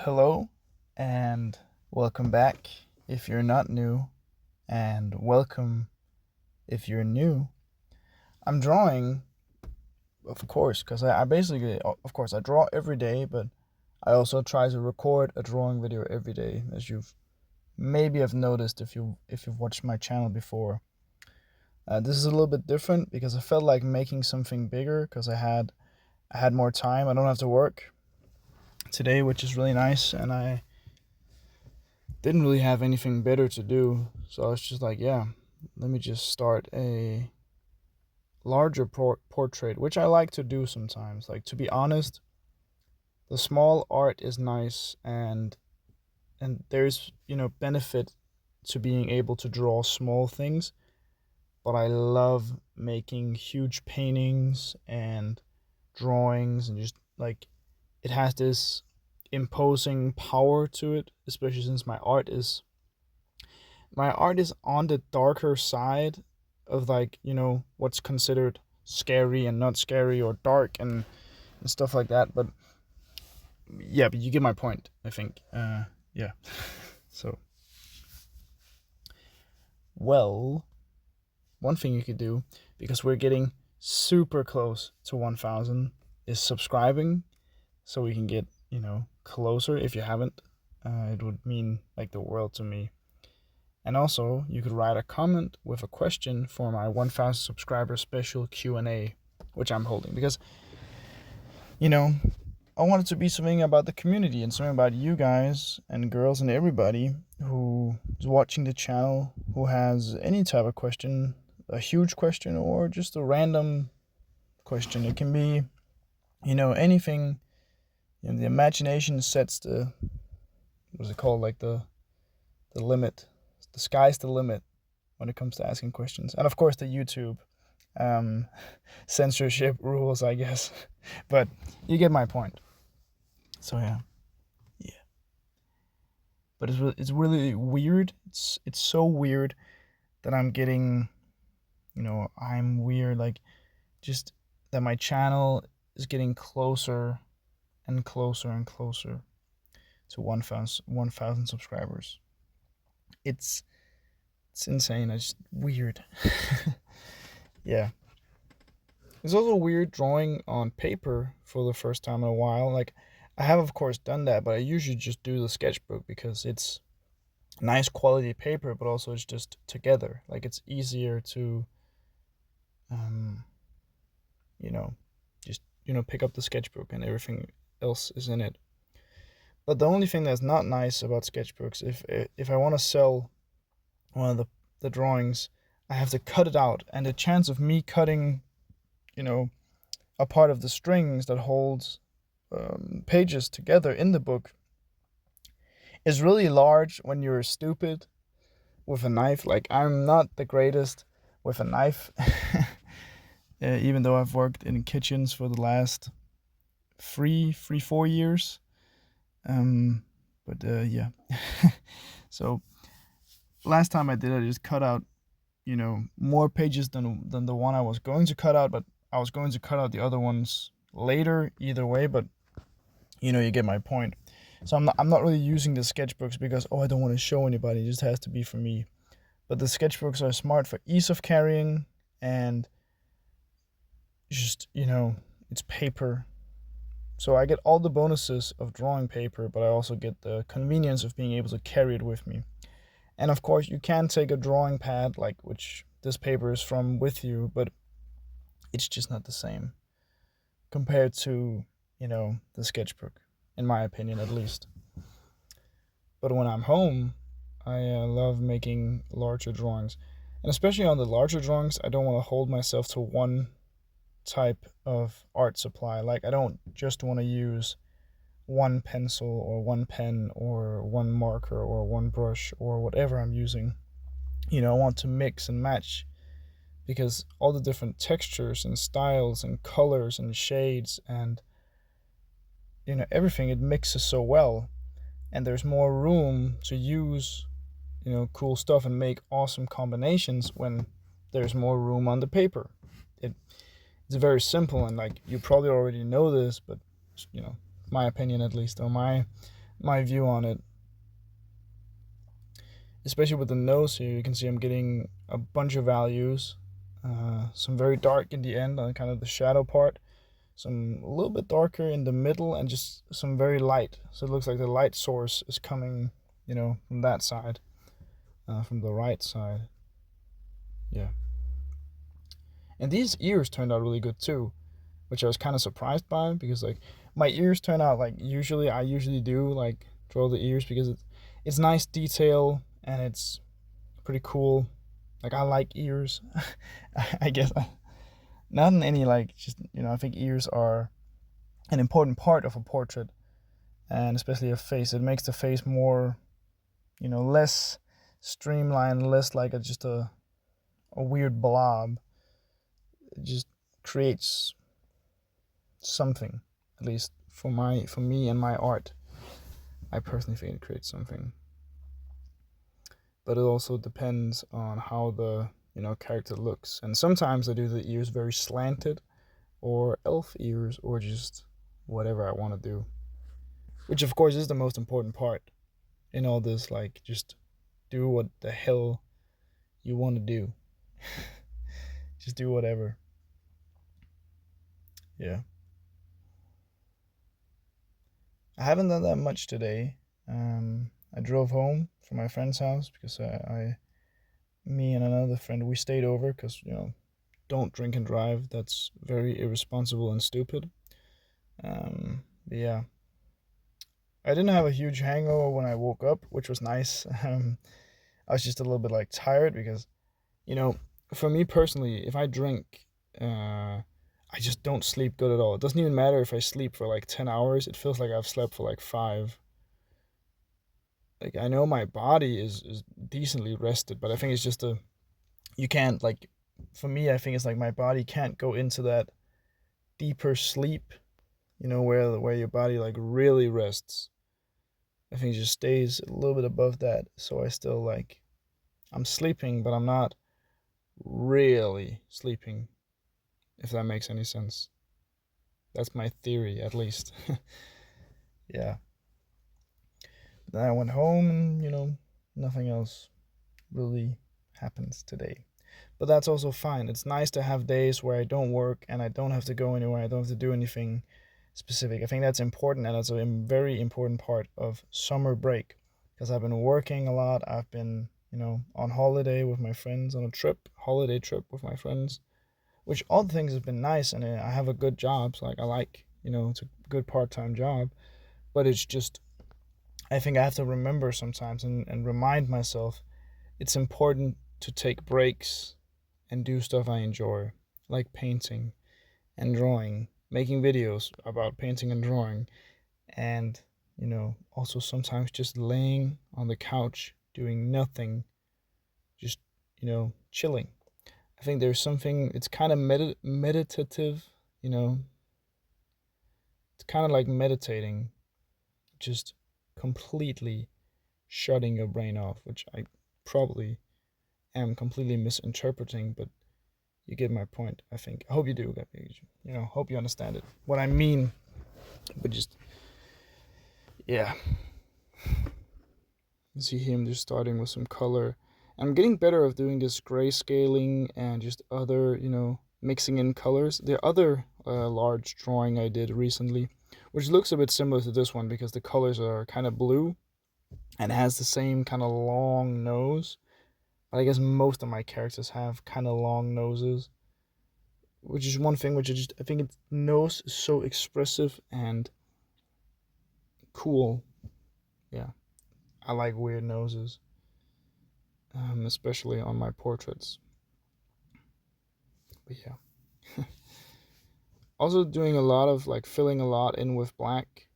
Hello and welcome back if you're not new, and welcome if you're new. I'm drawing, of course, because I basically, of course, I draw every day, but I also try to record a drawing video every day, as you've maybe have noticed if you've watched my channel before. This is a little bit different because I felt like making something bigger because I had more time. I don't have to work today, which is really nice, and I didn't really have anything better to do. So I was just like, yeah, let me just start a larger portrait, which I like to do sometimes. Like, to be honest, the small art is nice, and there's, benefit to being able to draw small things, but I love making huge paintings and drawings, and just like, it has this imposing power to it, especially since my art is on the darker side of, like, what's considered scary and not scary, or dark and stuff like that. But yeah, but you get my point, I think. Yeah. So, well, one thing you could do, because we're getting super close to 1,000, is subscribing, so we can get, closer. If you haven't, it would mean like the world to me. And also, you could write a comment with a question for my 1,000 subscriber special Q&A, which I'm holding, because, you know, I want it to be something about the community and something about you guys and girls and everybody who is watching the channel, who has any type of question, a huge question or just a random question. It can be, anything. The imagination sets what's it called, like the limit. The sky's the limit when it comes to asking questions. And of course, the YouTube um, censorship rules, I guess. But you get my point. So yeah. Yeah. But it's really weird. It's so weird that I'm weird, like, just that my channel is getting closer and closer and closer to 1,000 subscribers. It's it's insane. It's weird. Yeah. It's also weird drawing on paper for the first time in a while. Like, I have, of course, done that, but I usually just do the sketchbook because it's nice quality paper, but also it's just together. Like, it's easier to, um, you know, just, pick up the sketchbook and everything else is in it. But the only thing that's not nice about sketchbooks, if I want to sell one of the drawings, I have to cut it out, and the chance of me cutting, you know, a part of the strings that holds pages together in the book is really large when you're stupid with a knife. Like, I'm not the greatest with a knife, even though I've worked in kitchens for the last 4 years. But yeah. So last time I did it, I just cut out, more pages than the one I was going to cut out, but I was going to cut out the other ones later either way. But you get my point. So I'm not really using the sketchbooks because, I don't want to show anybody. It just has to be for me. But the sketchbooks are smart for ease of carrying, and just, it's paper. So I get all the bonuses of drawing paper, but I also get the convenience of being able to carry it with me. And of course, you can take a drawing pad, like, which this paper is from, with you, but it's just not the same compared to, the sketchbook, in my opinion, at least. But when I'm home, I love making larger drawings. And especially on the larger drawings, I don't want to hold myself to one type of art supply. Like, I don't just want to use one pencil or one pen or one marker or one brush or whatever I'm using. I want to mix and match, because all the different textures and styles and colors and shades and, everything, it mixes so well, and there's more room to use, cool stuff and make awesome combinations when there's more room on the paper. It's very simple, and, like, you probably already know this, but, my opinion, at least, or my view on it. Especially with the nose here, you can see I'm getting a bunch of values. Some very dark in the end on kind of the shadow part, some a little bit darker in the middle, and just some very light. So it looks like the light source is coming, from that side, from the right side. Yeah. And these ears turned out really good too, which I was kind of surprised by, because like my ears turn out like I usually do, like draw the ears, because it's nice detail and it's pretty cool. Like I like ears. I guess not in any like just I think ears are an important part of a portrait, and especially a face. It makes the face more, less streamlined, less like just a weird blob. It just creates something, at least for me and my art. I personally think it creates something. But it also depends on how the character looks. And sometimes I do the ears very slanted, or elf ears, or just whatever I want to do. Which of course is the most important part in all this, like just do what the hell you want to do. Just do whatever. Yeah. I haven't done that much today. I drove home from my friend's house because me and another friend, we stayed over because, don't drink and drive. That's very irresponsible and stupid. But yeah, I didn't have a huge hangover when I woke up, which was nice. I was just a little bit like tired because, you know, for me personally, if I drink, I just don't sleep good at all. It doesn't even matter if I sleep for like 10 hours. It feels like I've slept for like 5. Like I know my body is decently rested, but I think it's just you can't like, for me, I think it's like my body can't go into that deeper sleep, where your body like really rests. I think it just stays a little bit above that. So I still like, I'm sleeping, but I'm not really sleeping, if that makes any sense. That's my theory, at least. Yeah. But then I went home and, nothing else really happens today. But that's also fine. It's nice to have days where I don't work and I don't have to go anywhere. I don't have to do anything specific. I think that's important, and that's a very important part of summer break, because I've been working a lot. I've been, on holiday with my friends, on a holiday trip with my friends, which all the things have been nice, and I have a good job. So like I like, it's a good part-time job, but it's just, I think I have to remember sometimes and remind myself it's important to take breaks and do stuff I enjoy, like painting and drawing, making videos about painting and drawing, and, also sometimes just laying on the couch doing nothing, just, chilling. I think there's something, it's kind of meditative, it's kind of like meditating, just completely shutting your brain off, which I probably am completely misinterpreting, but you get my point, I think. I hope you do. Hope you understand it. What I mean, but just, yeah. You see him just starting with some color. I'm getting better of doing this grayscaling and just other, mixing in colors. The other large drawing I did recently, which looks a bit similar to this one because the colors are kind of blue and has the same kind of long nose. But I guess most of my characters have kind of long noses, which is one thing which I think its nose is so expressive and cool. Yeah, I like weird noses, especially on my portraits. But yeah, also doing a lot of like filling a lot in with black,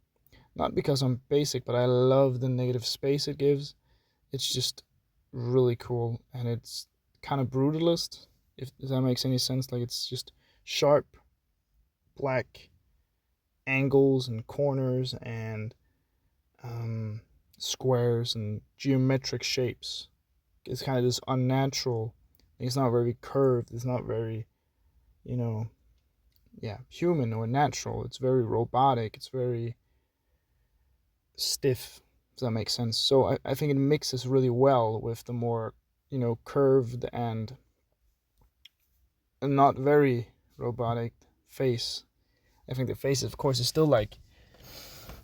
not because I'm basic, but I love the negative space it gives. It's just really cool, and it's kind of brutalist, if that makes any sense. Like it's just sharp black angles and corners and squares and geometric shapes. It's kind of this unnatural. It's not very curved. It's not very, you know, human or natural. It's very robotic. It's very stiff. Does that make sense? So I think it mixes really well with the more, curved and not very robotic face. I think the face, of course, is still like,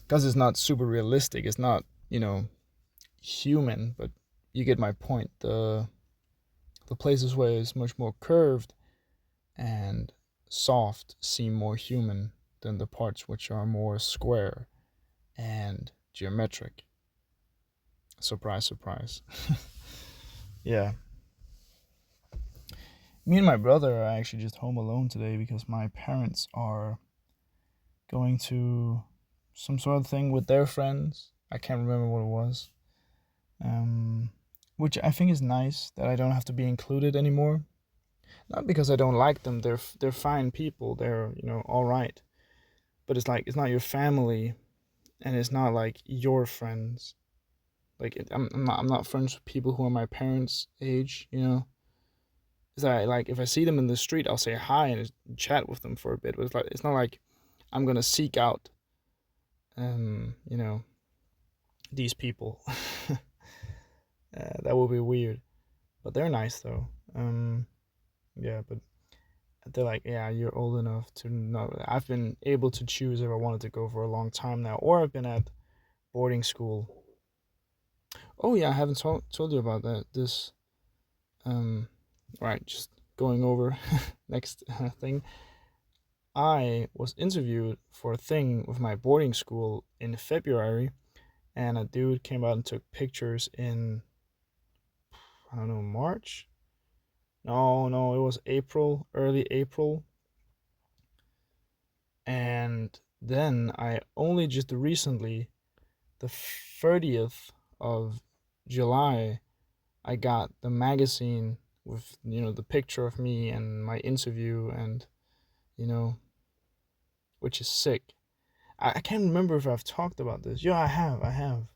because it's not super realistic. It's not, human, but you get my point. The places where it's much more curved and soft seem more human than the parts which are more square and geometric. Surprise, surprise. Yeah. Me and my brother are actually just home alone today because my parents are going to some sort of thing with their friends. I can't remember what it was. Um, which I think is nice that I don't have to be included anymore. Not because I don't like them. They're fine people. They're all right. But it's like it's not your family, and it's not like your friends. Like I'm not friends with people who are my parents' age. It's like if I see them in the street, I'll say hi and chat with them for a bit. But it's not like I'm gonna seek out um you know these people. That would be weird. But they're nice though. Yeah, but they're like, yeah, you're old enough to know. I've been able to choose if I wanted to go for a long time now, or I've been at boarding school. Oh yeah, I haven't told you about that. This right, just going over next thing. I was interviewed for a thing with my boarding school in February, and a dude came out and took pictures in, I don't know, March. No, no, it was April, early April. And then I only just recently, the 30th of July, I got the magazine with, the picture of me and my interview, and, you know, which is sick. I can't remember if I've talked about this. Yeah, I have,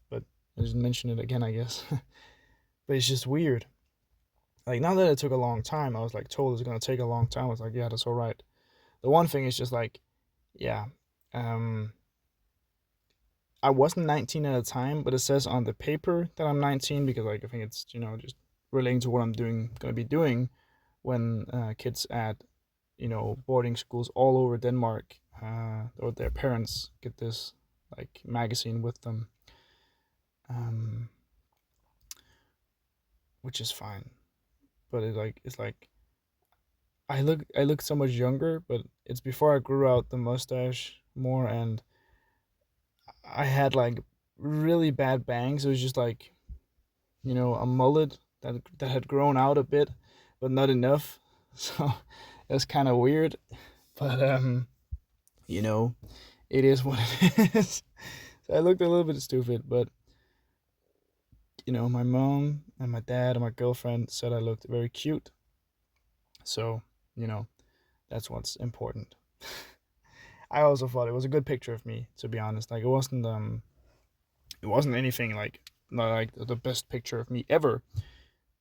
but I just mention it again, I guess. But it's just weird. Like, not that it took a long time, I was like told it's gonna take a long time. I was like, yeah, that's all right. The one thing is just like, yeah, um, I wasn't 19 at the time, but it says on the paper that I'm 19 because like I think it's just relating to what I'm gonna be doing when kids at boarding schools all over Denmark or their parents get this like magazine with them, um, which is fine. But it's like I look so much younger, but it's before I grew out the mustache more, and I had like really bad bangs. It was just like a mullet that had grown out a bit, but not enough. So it was kind of weird. But you know, it is what it is. So I looked a little bit stupid, but my mom and my dad and my girlfriend said I looked very cute. So you know, that's what's important. I also thought it was a good picture of me, to be honest. Like it wasn't anything like not like the best picture of me ever,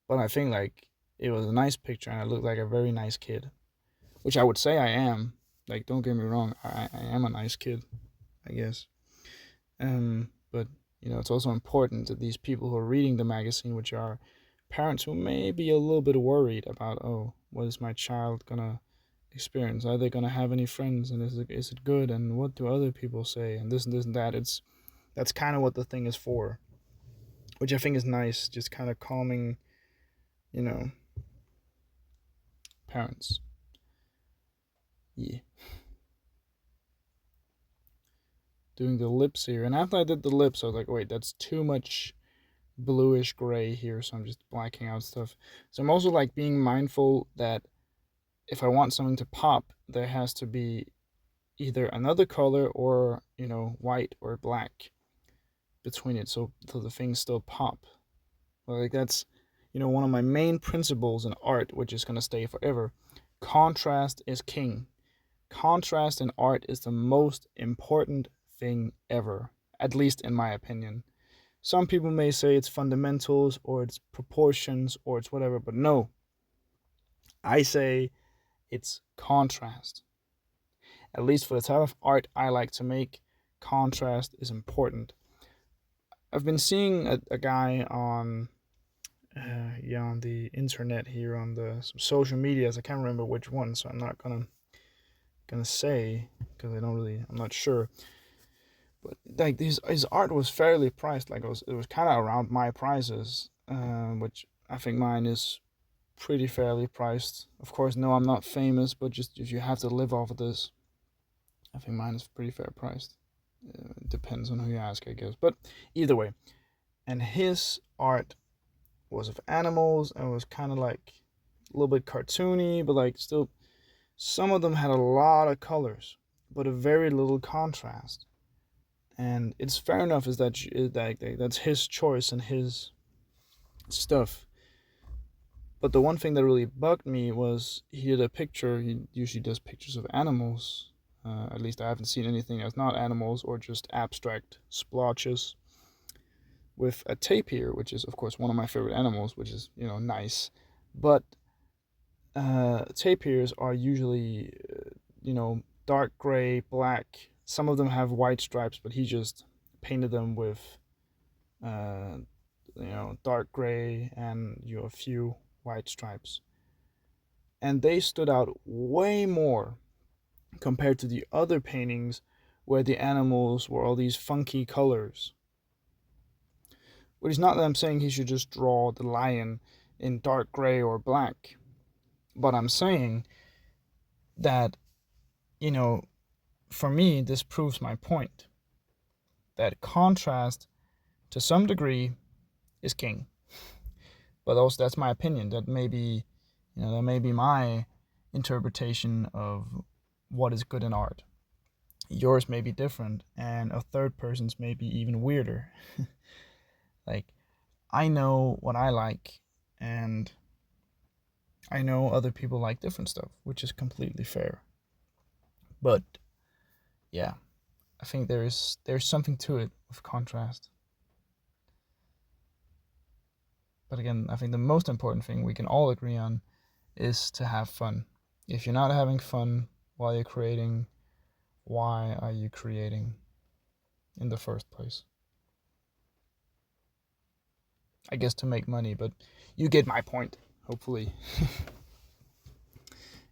but I think like it was a nice picture and I looked like a very nice kid, which I would say I am. Like, don't get me wrong, I am a nice kid, I guess. But it's also important that these people who are reading the magazine, which are parents who may be a little bit worried about, oh, what is my child gonna experience? Are they gonna have any friends? And is it good? And what do other people say? And this and this and that. That's kind of what the thing is for, which I think is nice. Just kind of calming, you know, parents. Yeah. Doing the lips here. And after I did the lips, I was like, wait, that's too much bluish gray here. So I'm just blacking out stuff. So I'm also like being mindful that if I want something to pop, there has to be either another color or, white or black between it. So the things still pop. Like that's, one of my main principles in art, which is going to stay forever. Contrast is king. Contrast in art is the most important thing ever, at least in my opinion. Some people may say it's fundamentals or it's proportions or it's whatever, but no. I say it's contrast. At least for the type of art I like to make, contrast is important. I've been seeing a guy on on the internet here on the some social medias. I can't remember which one, so I'm not gonna say because I'm not sure. But like his art was fairly priced. Like it was kind of around my prices, which I think mine is pretty fairly priced. Of course, no, I'm not famous, but just if you have to live off of this, I think mine is pretty fair priced. It depends on who you ask, I guess. But either way, and his art was of animals and was kind of like a little bit cartoony, but like still, some of them had a lot of colors, but a very little contrast. And it's fair enough, is that's his choice and his stuff. But the one thing that really bugged me was he did a picture. He usually does pictures of animals. At least I haven't seen anything that's not animals or just abstract splotches with a tapir, which is of course one of my favorite animals, which is nice. But tapirs are usually dark gray, black. Some of them have white stripes, but he just painted them with uh, dark gray and a few white stripes, and they stood out way more compared to the other paintings where the animals were all these funky colors. Which is not that I'm saying he should just draw the lion in dark gray or black, but I'm saying that, you know, for me, this proves my point that contrast to some degree is king. But also, that's my opinion. That may be my interpretation of what is good in art. Yours may be different, and a third person's may be even weirder. Like, I know what I like, and I know other people like different stuff, which is completely fair. But yeah, I think there's something to it with contrast. But again, I think the most important thing we can all agree on is to have fun. If you're not having fun while you're creating, why are you creating in the first place? I guess to make money, but you get my point, hopefully.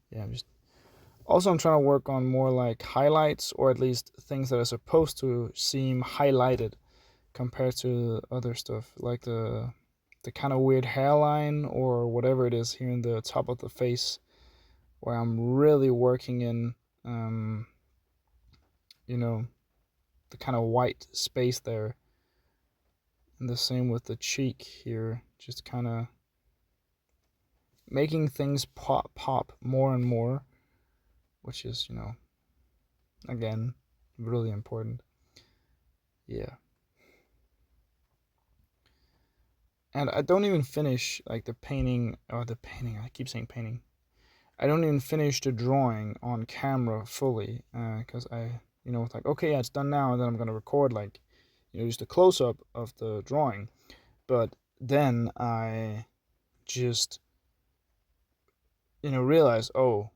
Yeah, I'm trying to work on more like highlights, or at least things that are supposed to seem highlighted compared to other stuff, like the kind of weird hairline or whatever it is here in the top of the face, where I'm really working in, um, you know, the kind of white space there. And the same with the cheek here, just kind of making things pop more and more, which is, again, really important. Yeah. And I don't even finish like the painting, I keep saying painting. I don't even finish the drawing on camera fully, because it's like, okay, yeah, it's done now, and then I'm gonna record like, just a close up of the drawing. But then I just, realize, oh,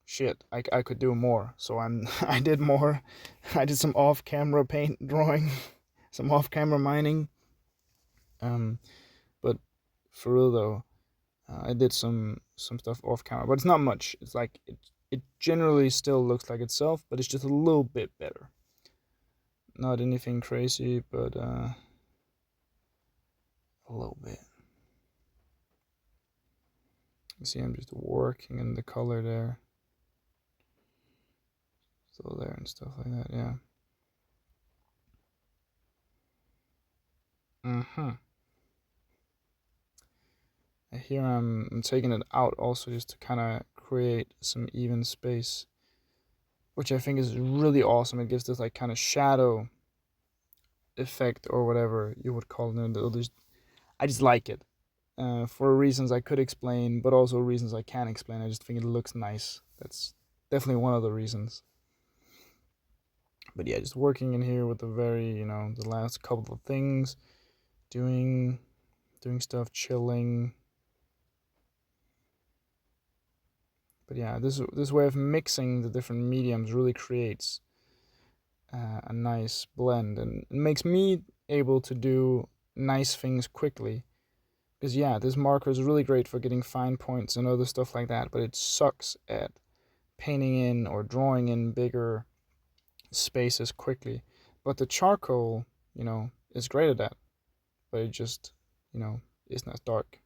shit, I could do more. So I did more. I did some off camera paint drawing, some off camera mining. But for real though, I did some stuff off camera, but it's not much. It's like it generally still looks like itself, but it's just a little bit better. Not anything crazy, but a little bit. You see, I'm just working in the color there, still there and stuff like that. Yeah. Here I'm taking it out also just to kind of create some even space, which I think is really awesome. It gives this like kind of shadow effect or whatever you would call it. I just like it, for reasons I could explain, but also reasons I can't explain. I just think it looks nice. That's definitely one of the reasons. But yeah, just working in here with the last couple of things, doing stuff, chilling. But yeah, this way of mixing the different mediums really creates a nice blend, and it makes me able to do nice things quickly. Because yeah, this marker is really great for getting fine points and other stuff like that, but it sucks at painting in or drawing in bigger spaces quickly. But the charcoal, is great at that, but it just, isn't as dark.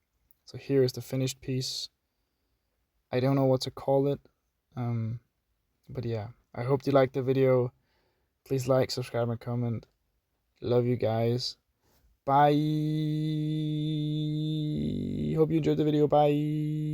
So here is the finished piece. I don't know what to call it, but yeah, I hope you liked the video. Please like, subscribe, and comment. Love you guys. Bye. Hope you enjoyed the video. Bye.